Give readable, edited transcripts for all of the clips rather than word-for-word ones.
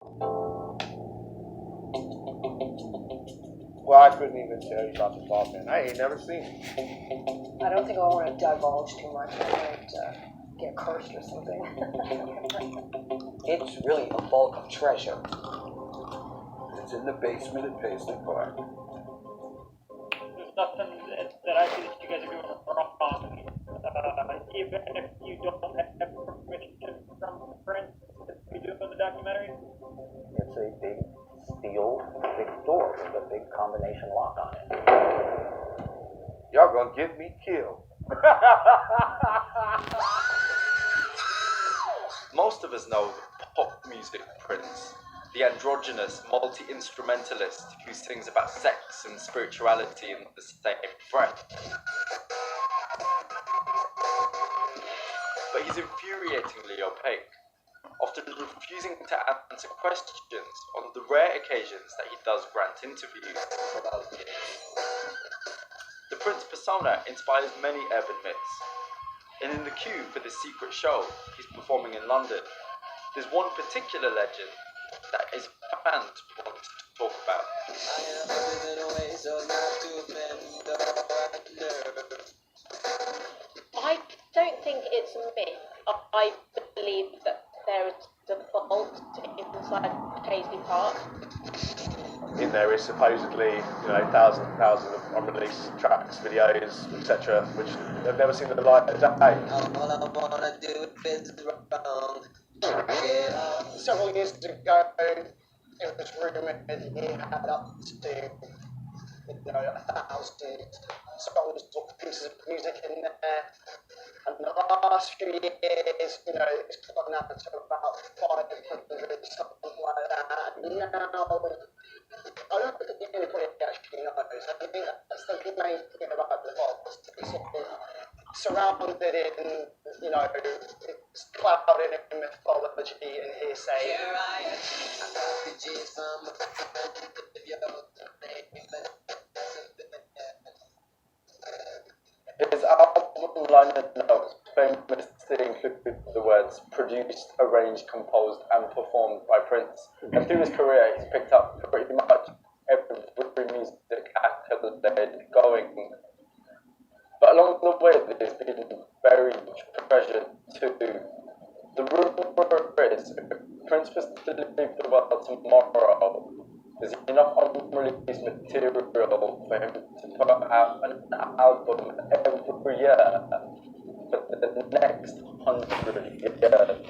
Well, I couldn't even tell you about the Mothman. I ain't never seen it. I don't think I want to divulge too much. I might get cursed or something. It's really a bulk of treasure. It's in the basement at Paisley Park. There's nothing that I see that you guys are doing wrong. Even if you don't have permission from the Prince to be doing the documentary. It's a big steel big door with a big combination lock on it. Y'all gonna get me killed. Most of us know pop music Prince, the androgynous multi-instrumentalist who sings about sex and spirituality in the same breath. But he's infuriatingly opaque, often refusing to answer questions on the rare occasions that he does grant interviews. The Prince persona inspires many urban myths, and in the queue for this secret show he's performing in London, there's one particular legend that his fans want to talk about. I don't think it's a myth. I believe that there is a vault inside Paisley Park. In there is supposedly, thousands and thousands of unreleased tracks, videos, etc., which have never seen the light of day. All I wanna do is wrong. Several years ago, it was rumoured he had up to 1,000 songs or pieces of music in there. And the last few years, it's gone up to about 500, something like that. Now, I don't think anybody actually knows. I think that's the main thing about the vault. It's sort of surrounded in, it's clouded in mythology and hearsay. His album liner notes famously included the words produced, arranged, composed and performed by Prince. And through his career he's picked up pretty much every music accolade going. But along the way there's been very treasured too. The rumor is if Prince was to leave the world tomorrow, there's enough unreleased material for him to put out an album every year for the next 100 years.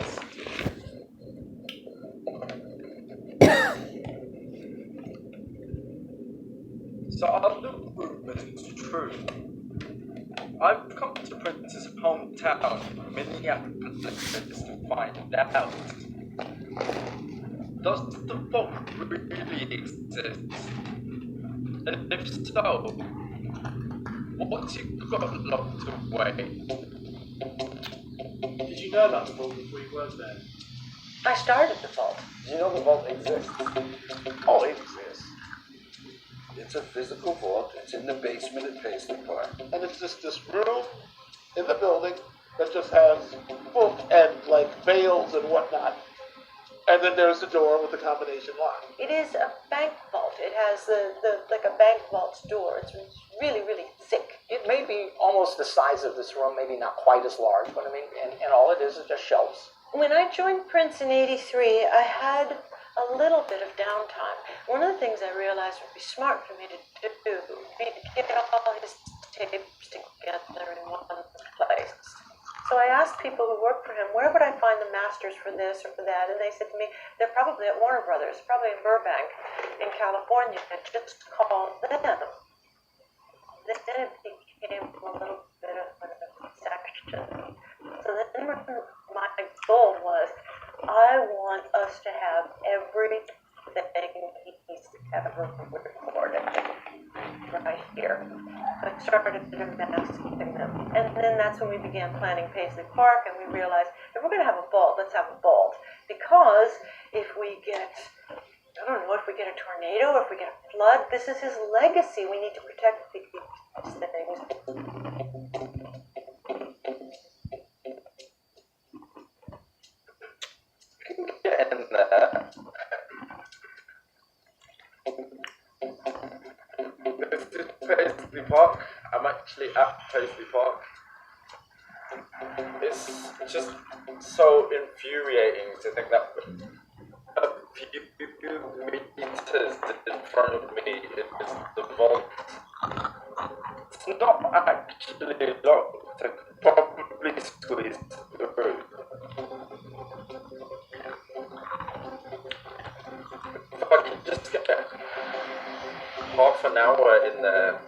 So are the rumors true? I've come to Prince's hometown, Minneapolis, to find out. Does the vault really exist? And if so, what's he got locked away? Did you know about the vault before you worked there? I started the vault. Do you know the vault exists? Oh, it exists. It's a physical vault. It's in the basement at Paisley Park. And it's just this room in the building that just has bookends like veils and whatnot. And then there's the door with the combination lock. It is a bank vault. It has the like a bank vault's door. It's really, really thick. It may be almost the size of this room, maybe not quite as large, but I mean, and all it is just shelves. When I joined Prince in '83, I had a little bit of downtime. One of the things I realized would be smart for me to do would be to get all his tapes together in one place. So I asked people who worked for him, where would I find the masters for this or for that? And they said to me, they're probably at Warner Brothers, probably in Burbank, in California. Just call them. Then it became a little bit of a section. So then my goal was, I want us to have everything he's ever recorded right here. I started amassing them. And then that's when we began planning Paisley Park, and we realized if we're going to have a vault, let's have a vault. Because if we get, I don't know, if we get a tornado, if we get a flood, this is his legacy. We need to protect these things. Get in there. Paisley Park. I'm actually at Paisley Park. It's just so infuriating to think that a few meters in front of me is the vault. It's not actually locked. I could probably squeeze through. If I could just get half an hour in there.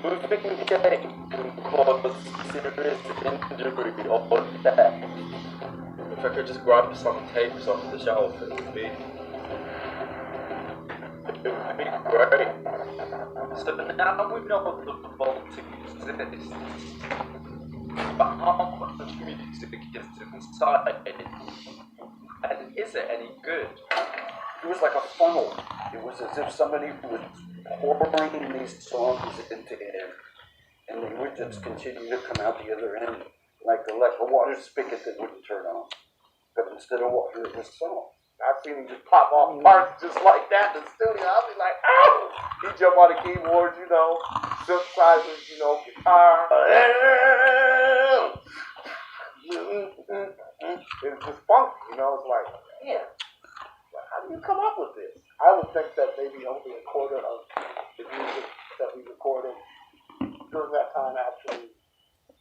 Moving gate can cause serious injury or death. If I could just grab some tapes off the shelf, it would be great. So now we know the vault exists. But how much music is inside? And is it any good? It was like a funnel. It was as if somebody was pouring these songs into him, and they would just continue to come out the other end, like a water spigot that wouldn't turn on. But instead of water, it was song. I've seen him just pop off parts just like that in the studio. I'll be like, ow! He jump on the keyboard, you know, synthesizers, you know, guitar. It's just funky, you know. It's like, man, how do you come up with this? I would think that maybe only a quarter of the music that we recorded during that time actually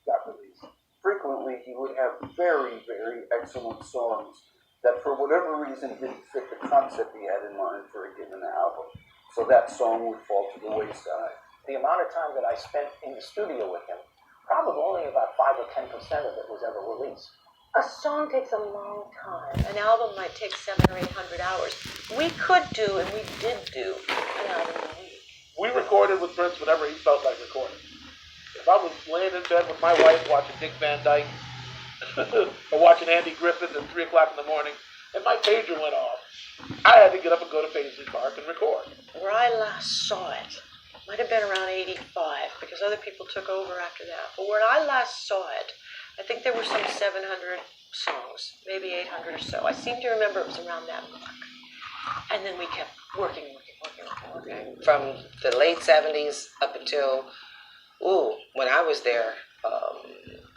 got released. Frequently, he would have very, very excellent songs that for whatever reason didn't fit the concept he had in mind for a given album. So that song would fall to the wayside. The amount of time that I spent in the studio with him, probably only about 5 or 10% of it was ever released. A song takes a long time. An album might take 700 or 800 hours. We could do, and we did do, an album a week. We recorded with Prince whenever he felt like recording. If I was laying in bed with my wife watching Dick Van Dyke or watching Andy Griffith at 3 o'clock in the morning, and my pager went off, I had to get up and go to Paisley Park and record. Where I last saw it might have been around 85, because other people took over after that. But when I last saw it, I think there were some 700 songs, maybe 800 or so. I seem to remember it was around that mark. And then we kept working. From the late 70s up until, when I was there,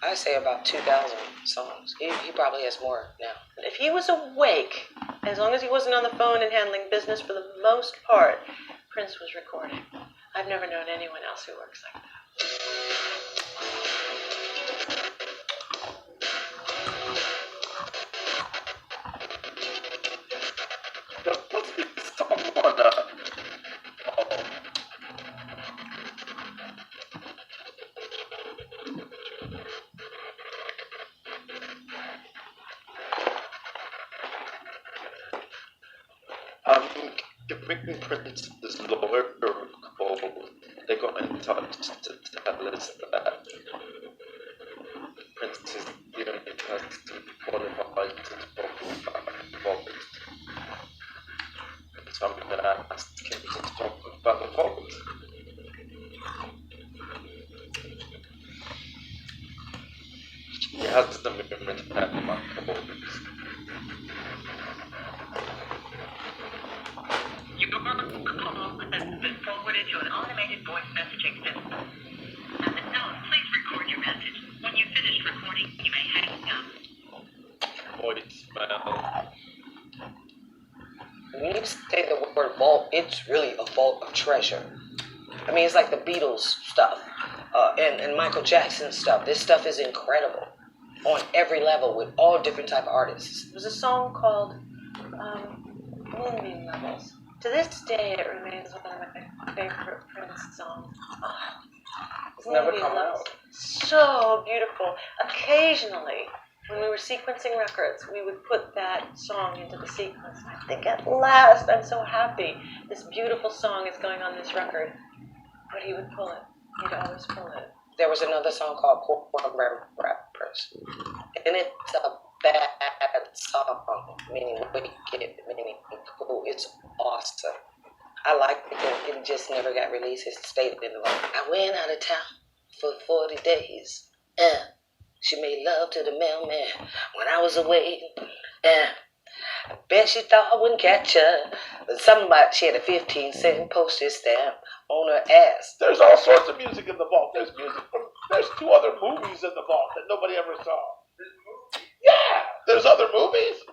I'd say about 2,000 songs. He probably has more now. If he was awake, as long as he wasn't on the phone and handling business for the most part, Prince was recording. I've never known anyone else who works like that. There must be someone giving Prince this lawyer call. They got in touch to tell us that Prince is the only person qualified to talk about vault. So I'm going to ask him to talk about the vault. He hasn't been returned my call. Your call has been forwarded to an automated voice messaging system. At the tone, please record your message. When you finish recording, you may hang up. Voicemail. When you say the word vault, it's really a vault of treasure. I mean, it's like the Beatles stuff and Michael Jackson stuff. This stuff is incredible on every level with all different type of artists. There was a song called Moonbeam Levels. To this day, it remains one of my favorite Prince songs. It's never Moonbeam come Levels. out. So beautiful. Occasionally, when we were sequencing records, we would put that song into the sequence. I think at last, I'm so happy, this beautiful song is going on this record. But he would pull it. He'd always pull it. There was another song called Program Rappers. And it's a bad song, meaning wicked, meaning cool. It's awesome. I like it. It just never got released. It stayed in the vault. I went out of town for 40 days. She made love to the mailman when I was away. I bet she thought I wouldn't catch her. But something about she had a 15-cent postage stamp on her ass. There's all sorts of music in the vault. There's two other movies in the vault that nobody ever saw. Yeah, there's other movies.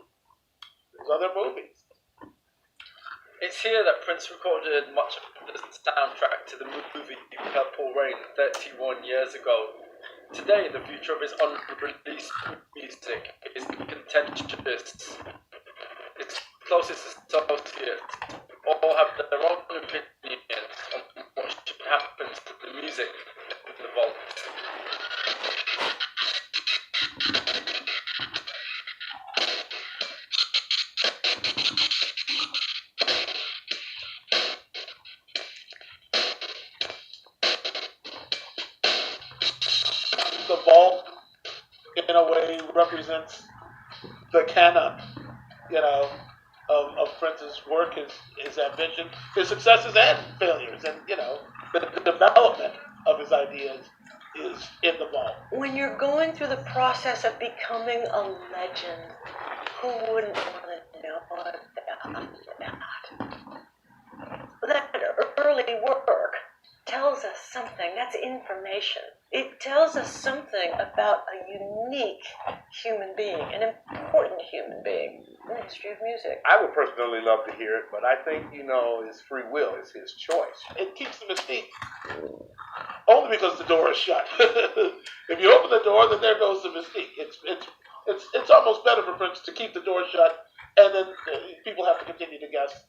It's here that Prince recorded much of the soundtrack to the movie Purple Rain 31 years ago. Today, the future of his unreleased music is contentious. His closest associates all have their own opinions on what should happen to the music in the vault. The vault, in a way, represents the canon, of Prince's work, his ambition, his successes and failures, and the development of his ideas is in the vault. When you're going through the process of becoming a legend, who wouldn't want to know about that? That early work tells us something. That's information. It tells us something about a unique human being, an important human being in the history of music. I would personally love to hear it, but I think, his free will is his choice. It keeps the mystique. Only because the door is shut. If you open the door, then there goes the mystique. It's almost better for Prince to keep the door shut, and then people have to continue to guess.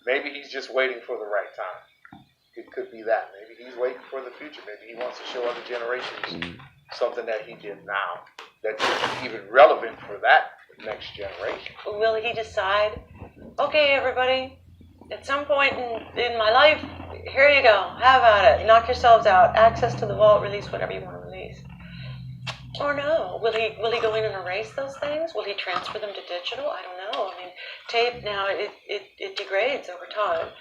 Maybe he's just waiting for the right time. It could be that. Maybe he's waiting for the future. Maybe he wants to show other generations something that he did now that's even relevant for that next generation. Will he decide, okay, everybody, at some point in my life, here you go, have at it, knock yourselves out, access to the vault, release whatever you want to release? Or no? Will he go in and erase those things? Will he transfer them to digital? I don't know. I mean, tape now, it degrades over time.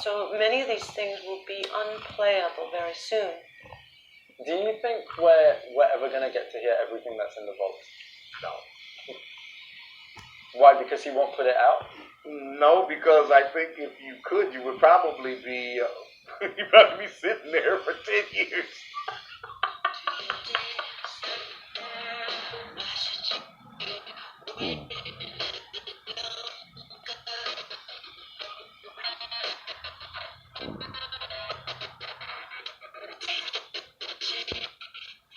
So many of these things will be unplayable very soon. Do you think we're ever going to get to hear everything that's in the vault? No. Why? Because he won't put it out? No, because I think if you could, you would probably be, you'd probably be sitting there for 10 years.